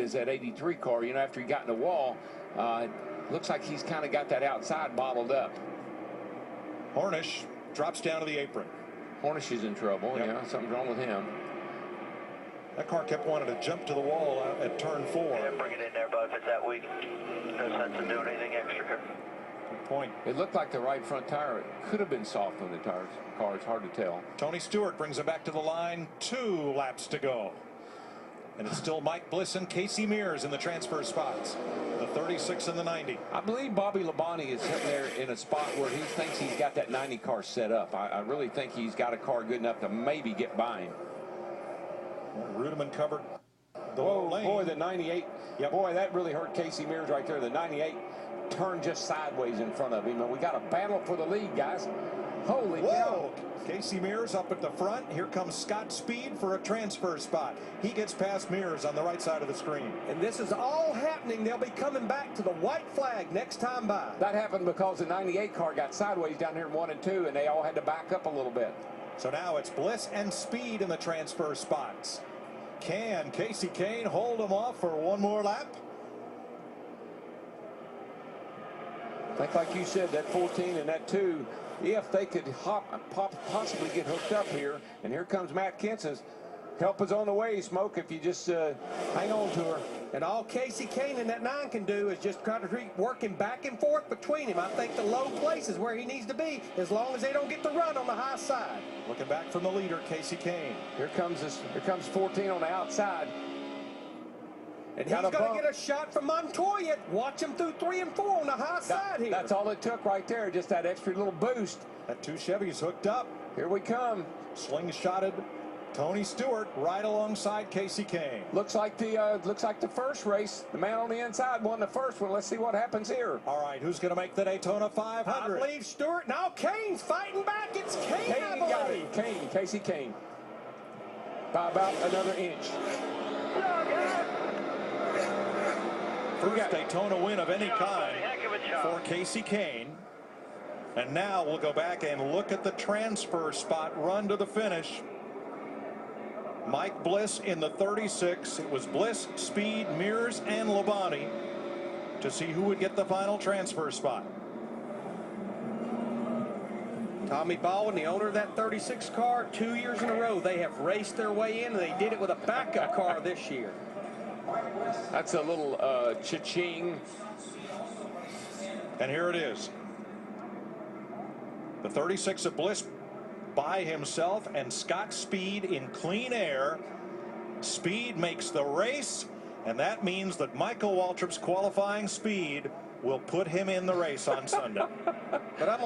is that 83 car. You know, after he got in the wall, looks like he's kind of got that outside bottled up. Hornish drops down to the apron. Hornish is in trouble. Yep. Yeah, something's wrong with him. That car kept wanting to jump to the wall at turn 4. Yeah, bring it in there, bud, if it's that weak. No sense in doing anything extra. Good point. It looked like the right front tire could have been soft on the car. It's hard to tell. Tony Stewart brings him back to the line. 2 laps to go. And it's still Mike Bliss and Kasey Mears in the transfer spots. The 36 and the 90. I believe Bobby Labonte is sitting there in a spot where he thinks he's got that 90 car set up. I really think he's got a car good enough to maybe get by him. Rudiman covered the lane. Boy, the 98. Yep. Boy, that really hurt Kasey Mears right there. The 98 turned just sideways in front of him. And we got a battle for the lead, guys. Holy cow. Kasey Mears up at the front. Here comes Scott Speed for a transfer spot. He gets past Mears on the right side of the screen. And this is all happening. They'll be coming back to the white flag next time by. That happened because the 98 car got sideways down here in 1 and 2, and they all had to back up a little bit. So now it's Bliss and Speed in the transfer spots. Can Kasey Kahne hold them off for one more lap? I think, like you said, that 14 and that 2, if they could possibly get hooked up here. And here comes Matt Kenseth. Help is on the way, Smoke, if you just hang on to her. And all Kasey Kahne and that 9 can do is just try to keep working back and forth between him. I think the low place is where he needs to be, as long as they don't get the run on the high side. Looking back from the leader, Kasey Kahne. Here comes 14 on the outside. And he's going to get a shot from Montoya. Watch him through 3 and 4 on the high side here. That's all it took right there, just that extra little boost. That 2 Chevys hooked up. Here we come. Slingshotted Tony Stewart right alongside Kasey Kahne. Looks like the first race. The man on the inside won the first one. Let's see what happens here. All right, who's going to make the Daytona 500? I believe Stewart. Now Kahne's fighting back. It's Kahne, I believe. Got it. Kasey Kahne. By about another inch. First Daytona win of any kind for Kasey Kahne. And now we'll go back and look at the transfer spot run to the finish. Mike Bliss in the 36. It was Bliss, Speed, Mears, and Labonte to see who would get the final transfer spot. Tommy Baldwin, the owner of that 36 car, 2 years in a row, they have raced their way in, and they did it with a backup car this year. That's a little cha-ching. And here it is. The 36 of Bliss by himself and Scott Speed in clean air. Speed makes the race, and that means that Michael Waltrip's qualifying speed will put him in the race on Sunday. But I'm